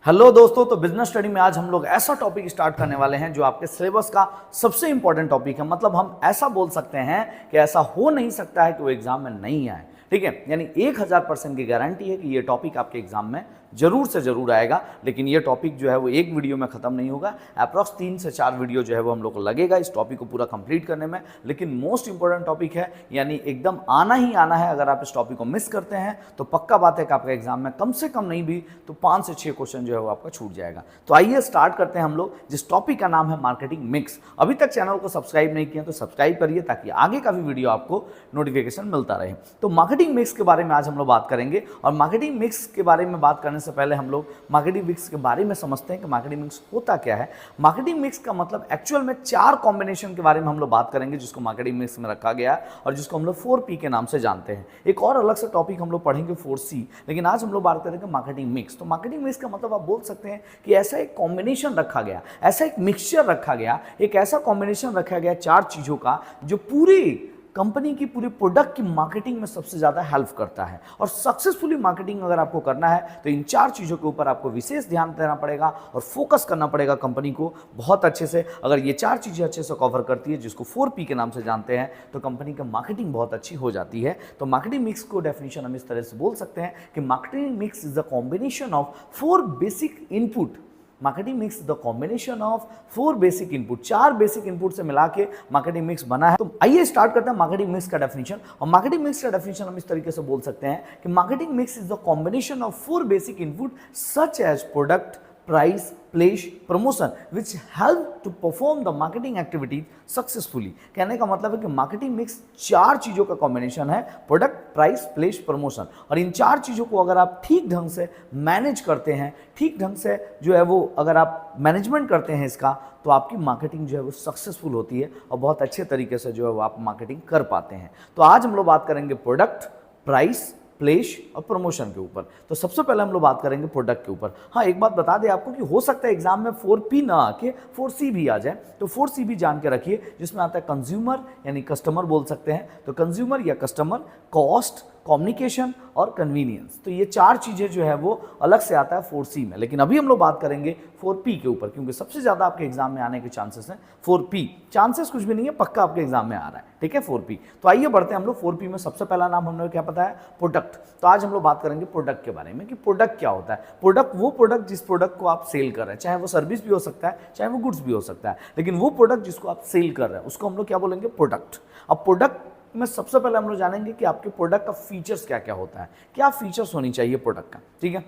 Hello दोस्तों, तो business study में आज हम लोग ऐसा टॉपिक स्टार्ट करने वाले हैं जो आपके सिलेबस का सबसे इंपॉर्टेंट टॉपिक है। मतलब हम ऐसा बोल सकते हैं कि ऐसा हो नहीं सकता है कि वो एग्जाम में नहीं आए। ठीक है, यानी 1000% की गारंटी है कि ये टॉपिक आपके एग्जाम में जरूर से जरूर आएगा। लेकिन ये टॉपिक जो है वो एक वीडियो में खत्म नहीं होगा, अप्रॉक्स 3 से 4 वीडियो जो है वो हम लोग को लगेगा इस टॉपिक को पूरा कंप्लीट करने में। लेकिन मोस्ट इंपॉर्टेंट टॉपिक है, यानी एकदम आना ही आना है। अगर आप इस टॉपिक को मिस करते हैं तो पक्का बात है कि आपका एग्जाम में कम से कम नहीं भी तो 5 से 6 क्वेश्चन जो है वो आपका छूट जाएगा। तो आइए स्टार्ट करते हैं हम लोग, जिस टॉपिक का नाम है मार्केटिंग मिक्स। अभी तक चैनल को सब्सक्राइब नहीं किया तो सब्सक्राइब करिए ताकि आगे का भी वीडियो आपको नोटिफिकेशन मिलता रहे। तो मार्केटिंग मिक्स के बारे में आज हम लोग बात करेंगे, और मार्केटिंग मिक्स के बारे में बात करने से पहले हम लोग मार्केटिंग मिक्स के बारे में समझते हैं कि मार्केटिंग मिक्स होता क्या है। मार्केटिंग मिक्स का मतलब एक्चुअल में 4 कॉम्बिनेशन के बारे में हम लोग बात करेंगे जिसको मार्केटिंग मिक्स में रखा गया है और जिसको हम लोग 4P के नाम से जानते हैं। एक और अलग से टॉपिक हम लोग पढ़ेंगे 4C, लेकिन आज हम लोग बात करेंगे मार्केटिंग मिक्स। तो मार्केटिंग मिक्स का मतलब आप बोल सकते हैं कि ऐसा एक कॉम्बिनेशन रखा गया, ऐसा एक मिक्सचर रखा गया, एक ऐसा कॉम्बिनेशन रखा गया 4 चीजों का जो पूरी कंपनी की पूरी प्रोडक्ट की मार्केटिंग में सबसे ज़्यादा हेल्प करता है। और सक्सेसफुली मार्केटिंग अगर आपको करना है तो इन 4 चीज़ों के ऊपर आपको विशेष ध्यान देना पड़ेगा और फोकस करना पड़ेगा कंपनी को बहुत अच्छे से। अगर ये 4 चीज़ें अच्छे से कवर करती है, जिसको 4P के नाम से जानते हैं, तो कंपनी का मार्केटिंग बहुत अच्छी हो जाती है। तो मार्केटिंग मिक्स को डेफिनेशन हम इस तरह से बोल सकते हैं कि marketing mix is the combination of 4 basic input. Marketing mix the combination of 4 basic input, 4 basic input से मिला के मार्केटिंग मिक्स बना है। तो आइए स्टार्ट करते हैं मार्केटिंग मिक्स का डेफिनेशन। और मार्केटिंग मिक्स का डेफिनेशन हम इस तरीके से बोल सकते हैं कि marketing mix is the combination of 4 basic input such as product, price, place, promotion which help to perform the marketing activities successfully. कहने का मतलब है कि मार्केटिंग मिक्स 4 चीजों का कॉम्बिनेशन है, प्रोडक्ट, प्राइस, प्लेस, प्रमोशन। और इन 4 चीजों को अगर आप ठीक ढंग से मैनेज करते हैं, ठीक ढंग से जो है वो अगर आप मैनेजमेंट करते हैं इसका, तो आपकी मार्केटिंग जो है वो सक्सेसफुल होती है और बहुत अच्छे तरीके से जो है वो आप मार्केटिंग कर पाते हैं। तो आज हम लोग बात करेंगे प्रोडक्ट, प्राइस, प्लेस और प्रमोशन के ऊपर। तो सबसे पहले हम लोग बात करेंगे प्रोडक्ट के ऊपर। हाँ, एक बात बता दें आपको कि हो सकता है एग्जाम में 4P ना आके 4C भी आ जाए, तो 4C भी जान के रखिए, जिसमें आता है कंज्यूमर यानी कस्टमर बोल सकते हैं। तो कंज्यूमर या कस्टमर, कॉस्ट, कम्युनिकेशन और कन्वीनियंस। तो ये 4 चीजें जो है वो अलग से आता है 4C में। लेकिन अभी हम लोग बात करेंगे 4P के ऊपर, क्योंकि सबसे ज्यादा आपके एग्जाम में आने के चांसेस हैं 4P। चांसेस कुछ भी नहीं है, पक्का आपके एग्जाम में आ रहा है। ठीक है, 4P। तो आइए बढ़ते हैं हम लोग 4P में। सबसे पहला नाम हमने क्या पता है? प्रोडक्ट। तो आज हम लोग बात करेंगे प्रोडक्ट के बारे में कि प्रोडक्ट क्या होता है। प्रोडक्ट वो प्रोडक्ट जिस प्रोडक्ट को आप सेल कर रहे हैं, चाहे वो सर्विस भी हो सकता है, चाहे वो गुड्स भी हो सकता है, लेकिन वो प्रोडक्ट जिसको आप सेल कर रहे हैं उसको हम लोग क्या बोलेंगे? प्रोडक्ट। अब प्रोडक्ट में सबसे पहले हम लोग जानेंगे कि आपके प्रोडक्ट का फीचर्स क्या क्या होता है, क्या फीचर्स होनी चाहिए प्रोडक्ट का। ठीक है,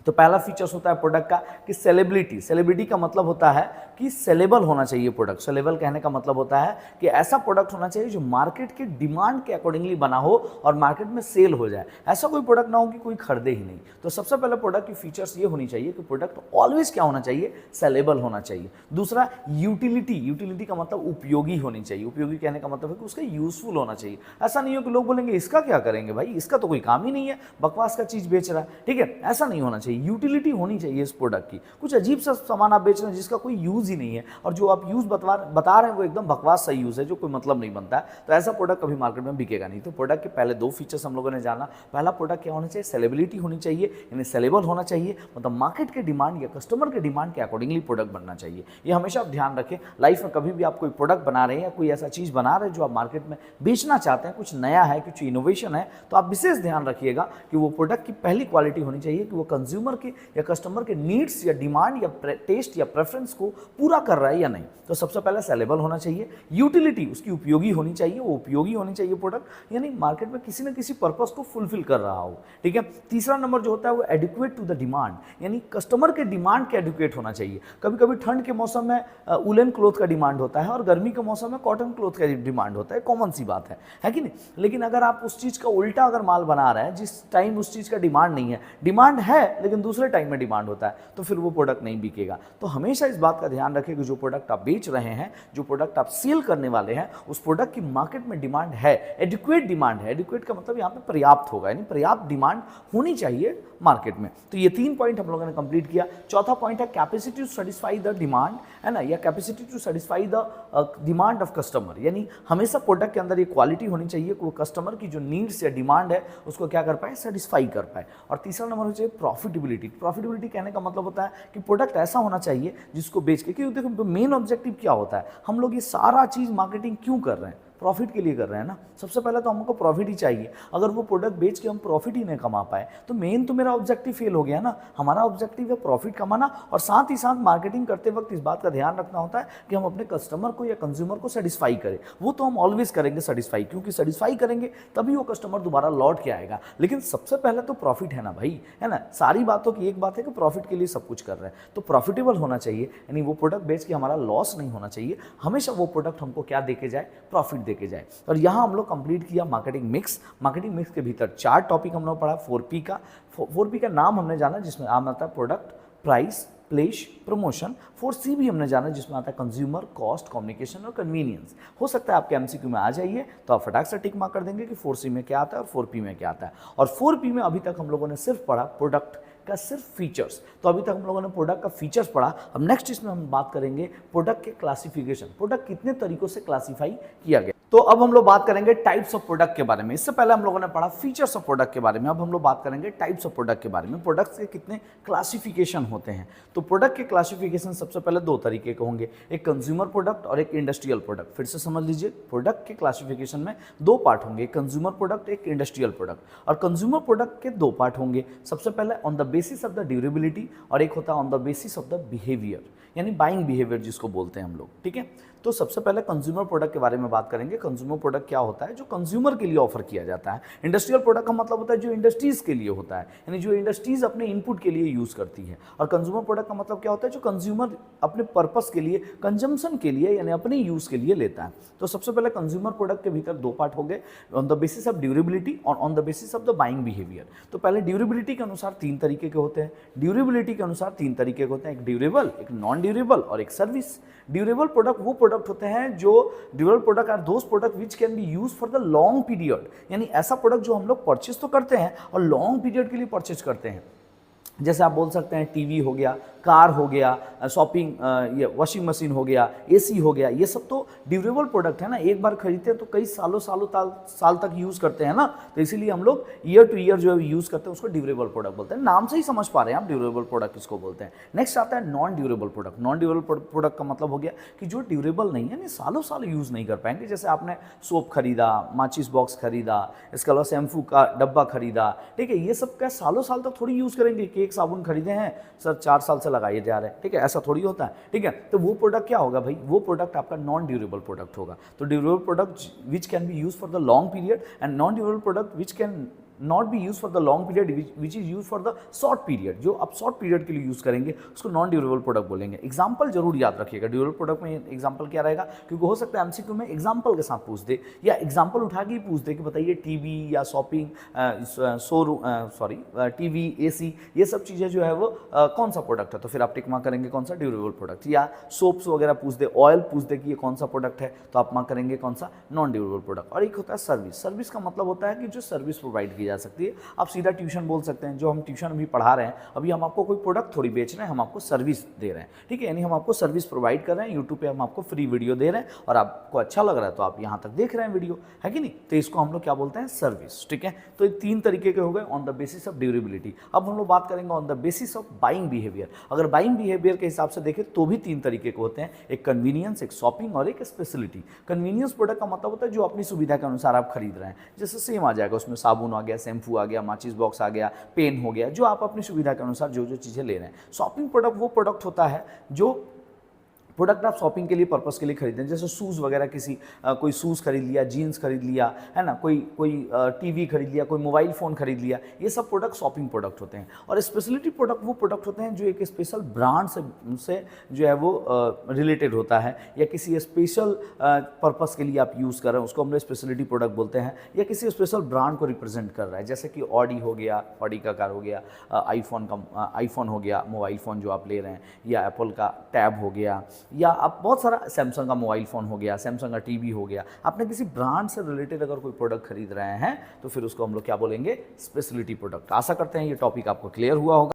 तो पहला फीचर्स होता है प्रोडक्ट का कि सेलेबिलिटी। सेलेबिलिटी का मतलब होता है कि सेलेबल होना चाहिए प्रोडक्ट। सेलेबल कहने का मतलब होता है कि ऐसा प्रोडक्ट होना चाहिए जो मार्केट के डिमांड के अकॉर्डिंगली बना हो और मार्केट में सेल हो जाए। ऐसा कोई प्रोडक्ट ना हो कि कोई खरीदे ही नहीं। तो सबसे पहले प्रोडक्ट की फीचर्स ये होनी चाहिए कि प्रोडक्ट ऑलवेज क्या होना चाहिए? सेलेबल होना चाहिए। दूसरा, यूटिलिटी। यूटिलिटी का मतलब उपयोगी होनी चाहिए। उपयोगी कहने का मतलब है कि उसका यूजफुल होना चाहिए। ऐसा नहीं हो कि लोग बोलेंगे इसका क्या करेंगे भाई, इसका तो कोई काम ही नहीं है, बकवास का चीज बेच रहा है। ठीक है, ऐसा नहीं होना चाहिए। यूटिलिटी होनी चाहिए इस प्रोडक्ट की। कुछ अजीब सा सामान आप बेच रहे हैं जिसका कोई यूज ही नहीं है, और जो आप यूज बता रहे हैं वो एकदम बकवास सा यूज है जो कोई मतलब नहीं बनता है, तो ऐसा प्रोडक्ट कभी मार्केट में बिकेगा नहीं। तो प्रोडक्ट के पहले 2 फीचर्स हम लोगों ने जाना। पहला, प्रोडक्ट क्या होना चाहिए? सेलेबिलिटी होनी चाहिए, यानी सेलेबल होना चाहिए, मतलब मार्केट के डिमांड या कस्टमर के डिमांड के अकॉर्डिंगली प्रोडक्ट बनना चाहिए। ये हमेशा आप ध्यान रखें। लाइफ में कभी भी आप कोई प्रोडक्ट बना रहे हैं या कोई ऐसा चीज बना रहे हैं जो आप मार्केट में बेचना चाहते हैं, कुछ नया है, कुछ इनोवेशन है, तो आप विशेष ध्यान रखिएगा कि वो प्रोडक्ट की पहली क्वालिटी होनी चाहिए कि वो कंज्यूमर के या कस्टमर के नीड्स या डिमांड या टेस्ट या प्रेफरेंस को पूरा कर रहा है या नहीं। तो सबसे पहले सेलेबल होना चाहिए। यूटिलिटी, उसकी उपयोगी होनी चाहिए, वो उपयोगी होनी चाहिए प्रोडक्ट, यानी मार्केट में किसी न किसी पर्पस को फुलफिल कर रहा हो। ठीक है, तीसरा नंबर जो होता है वो एडिक्वेट टू द डिमांड, यानी कस्टमर के डिमांड के एडिक्वेट होना चाहिए। कभी कभी ठंड के मौसम में उलन क्लोथ का डिमांड होता है और गर्मी के मौसम में कॉटन क्लोथ का डिमांड होता है, कॉमन सी बात है कि नहीं। लेकिन अगर आप उस चीज का उल्टा अगर माल बना रहे हैं, जिस टाइम उस चीज का डिमांड नहीं है, डिमांड है लेकिन दूसरे टाइम में डिमांड होता है, तो फिर वो प्रोडक्ट नहीं बिकेगा। तो हमेशा इस बात का ध्यान रखें कि जो प्रोडक्ट आप बेच रहे हैं, जो प्रोडक्ट आप सेल करने वाले हैं, उस प्रोडक्ट की मार्केट में डिमांड है, एडिक्वेट डिमांड है। एडिक्वेट का मतलब यहाँ पे पर्याप्त होगा, यानी पर्याप्त डिमांड होनी चाहिए मार्केट में। तो ये 3 पॉइंट हम लोगों ने कंप्लीट किया। चौथा पॉइंट है capacity to satisfy the demand, है ना, या capacity to satisfy the demand of customer, यानी हमेशा प्रोडक्ट के अंदर ये क्वालिटी होनी चाहिए कि वो कस्टमर की जो नीड्स या डिमांड है उसको क्या कर पाए? सेटिस्फाई कर पाए। और तीसरा नंबर हो चाहिए प्रॉफिट प्रॉफिटेबिलिटी। प्रॉफिटेबिलिटी कहने का मतलब होता है कि प्रोडक्ट ऐसा होना चाहिए जिसको बेच के, क्योंकि देखो मेन ऑब्जेक्टिव क्या होता है, हम लोग ये सारा चीज़ मार्केटिंग क्यों कर रहे हैं, प्रॉफिट के लिए कर रहे हैं ना। सबसे पहले तो हमको प्रॉफिट ही चाहिए। अगर वो प्रोडक्ट बेच के हम प्रॉफिट ही नहीं कमा पाए तो मेन तो मेरा ऑब्जेक्टिव फेल हो गया ना। हमारा ऑब्जेक्टिव है प्रॉफिट कमाना, और साथ ही साथ मार्केटिंग करते वक्त इस बात का ध्यान रखना होता है कि हम अपने कस्टमर को या कंज्यूमर को सेटिस्फाई करें। वो तो हम ऑलवेज करेंगे सेटिस्फाई, क्योंकि सेटिस्फाई करेंगे तभी वो कस्टमर दोबारा लौट के आएगा। लेकिन सबसे पहले तो प्रॉफिट है ना भाई, है ना। सारी बातों की एक बात है कि प्रॉफिट के लिए सब कुछ कर रहे हैं, तो प्रॉफिटेबल होना चाहिए, यानी वो प्रोडक्ट बेच के हमारा लॉस नहीं होना चाहिए। हमेशा वो प्रोडक्ट हमको क्या देके जाए, प्रॉफिट देके जाए। और यहाँ हम लोग कंप्लीट किया मार्केटिंग मिक्स। मार्केटिंग मिक्स के भीतर 4 टॉपिक हम लोग पढ़ा। 4P का 4P का नाम हमने जाना जिसमें आम आता है product, price, place, promotion. 4C भी हमने जाना जिसमें आता है कंज्यूमर, कॉस्ट, कम्युनिकेशन और कन्वीनियंस। हो सकता है आपके एमसीक्यू में आ जाइए तो आप फटाक से टिक मार्क कर देंगे कि 4C में क्या आता है और 4P में क्या आता है। और 4P में अभी तक हम लोगों ने सिर्फ पढ़ा प्रोडक्ट का सिर्फ फीचर्स। तो अभी तक हम लोगों ने प्रोडक्ट का फीचर्स पढ़ा। अब नेक्स्ट इसमें हम बात करेंगे प्रोडक्ट के क्लासिफिकेशन, प्रोडक्ट कितने तरीकों से क्लासिफाई किया गया। तो अब हम लोग बात करेंगे टाइप्स ऑफ प्रोडक्ट के बारे में। इससे पहले हम लोगों ने पढ़ा फीचर्स ऑफ प्रोडक्ट के बारे में, अब हम लोग बात करेंगे टाइप्स ऑफ प्रोडक्ट के बारे में, प्रोडक्ट्स के कितने क्लासिफिकेशन होते हैं। तो प्रोडक्ट के क्लासिफिकेशन सबसे पहले 2 तरीके के होंगे, एक कंज्यूमर प्रोडक्ट और एक इंडस्ट्रियल प्रोडक्ट। फिर से समझ लीजिए, प्रोडक्ट के क्लासिफिकेशन में 2 पार्ट होंगे, एक कंज्यूमर प्रोडक्ट, एक इंडस्ट्रियल प्रोडक्ट। और कंज्यूमर प्रोडक्ट के 2 पार्ट होंगे, सबसे पहले on the basis of the durability और एक होता है on the basis of the behaviour, यानी बाइंग बिहेवियर जिसको बोलते हैं हम लोग, ठीक है। तो सबसे पहले कंज्यूमर प्रोडक्ट के बारे में बात करेंगे। कंज्यूमर प्रोडक्ट क्या होता है, जो कंज्यूमर के लिए ऑफर किया जाता है। इंडस्ट्रियल प्रोडक्ट का मतलब होता है जो इंडस्ट्रीज के लिए होता है, यानी जो इंडस्ट्रीज अपने इनपुट के लिए यूज करती है। और कंज्यूमर प्रोडक्ट का मतलब क्या होता है, जो कंज्यूमर अपने पर्पस के लिए, कंजम्पशन के लिए, यानी अपने यूज के लिए लेता है। तो सबसे पहले कंज्यूमर प्रोडक्ट के भीतर 2 पार्ट हो गए, on the basis of durability और on the basis of the buying behaviour. तो पहले ड्यूरेबिलिटी के अनुसार 3 तरीके के होते हैं। ड्यूरेबिलिटी के अनुसार 3 तरीके के होते हैं, एक ड्यूरेबल, एक नॉन ड्यूरेबल और एक सर्विस। ड्यूरेबल प्रोडक्ट वो प्रोडक्ट होते हैं जो durable product are those product which can be use for the long period, यानी ऐसा प्रोडक्ट जो हम लोग परचेज तो करते हैं और लॉन्ग पीरियड के लिए परचेज करते हैं। जैसे आप बोल सकते हैं टीवी हो गया, कार हो गया, शॉपिंग, ये वॉशिंग मशीन हो गया, एसी हो गया, ये सब तो ड्यूरेबल प्रोडक्ट है ना। एक बार खरीदते हैं तो कई साल तक यूज़ करते हैं ना, तो इसीलिए हम लोग ईयर टू ईयर जो है यूज़ करते हैं उसको ड्यूरेबल प्रोडक्ट बोलते हैं। नाम से ही समझ पा रहे हैं आप ड्यूरेबल प्रोडक्ट किसको बोलते हैं। नेक्स्ट आता है non durable product. Non durable product का मतलब हो गया कि जो ड्यूरेबल नहीं है, सालों साल यूज़ नहीं कर पाएंगे। जैसे आपने सोप खरीदा, माचिस बॉक्स खरीदा, इसके अलावा शैम्पू का डब्बा खरीदा, ठीक है, ये सब क्या सालों साल तक थोड़ी यूज़ करेंगे कि एक साबुन खरीदे हैं सर 4 साल से लगाए जा रहे हैं, ठीक है, ऐसा थोड़ी होता है, ठीक है। तो वो प्रोडक्ट क्या होगा भाई, वो प्रोडक्ट आपका नॉन ड्यूरेबल प्रोडक्ट होगा। तो durable product which can be use for the long period and non durable product which can not be use for the long period which is use for the short period. जो आप short period के लिए use करेंगे उसको non durable product बोलेंगे। Example जरूर याद रखिएगा, ड्यूरेबल प्रोडक्ट में एग्जाम्पल क्या रहेगा, क्योंकि हो सकता है एमसीक्यू में एग्जाम्पल के साथ पूछ दे या एग्जाम्पल उठा के ही पूछ दे कि बताइए टीवी या शॉपिंग, टीवी, एसी, ये सब चीज़ें जो है वो कौन सा प्रोडक्ट है, तो फिर आप टिक मार्क करेंगे कौन सा ड्यूरेबल प्रोडक्ट। या सोप्स वगैरह पूछ दे, ऑयल पूछ दे कि ये कौन सा प्रोडक्ट है, तो आप मार्क करेंगे कौन सा नॉन ड्यूरेबल प्रोडक्ट। और एक होता है सर्विस। सर्विस का मतलब होता है कि जो सर्विस प्रोवाइड की जा सकती है। आप सीधा ट्यूशन बोल सकते हैं, जो हम ट्यूशन अभी पढ़ा रहे हैं, अभी हम आपको कोई प्रोडक्ट थोड़ी बेच रहे हैं, हम आपको सर्विस दे रहे हैं, ठीक है, यानी हम आपको सर्विस प्रोवाइड कर रहे हैं। यूट्यूब पे हम आपको फ्री वीडियो दे रहे हैं और आपको अच्छा लग रहा है तो आप यहाँ तक देख रहे हैं वीडियो, है कि नहीं, तो इसको हम लोग क्या बोलते हैं, सर्विस, ठीक है। तो ये 3 तरीके के हो गए on the basis of durability. अब हम लोग बात करेंगे on the basis of buying behaviour. अगर बाइंग बिहेवियर के हिसाब से देखें तो भी 3 तरीके के होते हैं, एक कन्वीनियंस, एक शॉपिंग और एक स्पेशलिटी। कन्वीनियंस प्रोडक्ट का मतलब होता है जो अपनी सुविधा के अनुसार आप खरीद रहे हैं, जैसे सेम आ जाएगा, उसमें साबुन आ गया, शैम्पू आ गया, माचिस बॉक्स आ गया, पेन हो गया, जो आप अपनी सुविधा के अनुसार जो जो चीज़ें ले रहे हैं। शॉपिंग प्रोडक्ट वो प्रोडक्ट होता है जो प्रोडक्ट आप शॉपिंग के लिए पर्पस के लिए खरीदें, जैसे शूज़ वगैरह, कोई शूज़ खरीद लिया, जीन्स खरीद लिया, है ना, कोई टीवी खरीद लिया, कोई मोबाइल फ़ोन खरीद लिया, ये सब प्रोडक्ट शॉपिंग प्रोडक्ट होते हैं। और स्पेशलिटी प्रोडक्ट वो प्रोडक्ट होते हैं जो एक स्पेशल ब्रांड से जो है वो रिलेटेड होता है, या किसी स्पेशल पर्पस के लिए आप यूज़ कर रहे हैं, उसको हम लोग स्पेशलिटी प्रोडक्ट बोलते हैं, या किसी स्पेशल ब्रांड को रिप्रेजेंट कर रहा है, जैसे कि ऑडी हो गया, ऑडी का कार हो गया, आईफोन हो गया, मोबाइल फ़ोन जो आप ले रहे हैं, या एप्पल का टैब हो गया, या आप बहुत सारा सैमसंग का मोबाइल फ़ोन हो गया, सैमसंग का टीवी हो गया। आपने किसी ब्रांड से रिलेटेड अगर कोई प्रोडक्ट खरीद रहे हैं तो फिर उसको हम लोग क्या बोलेंगे, स्पेशलिटी प्रोडक्ट। आशा करते हैं ये टॉपिक आपको क्लियर हुआ होगा।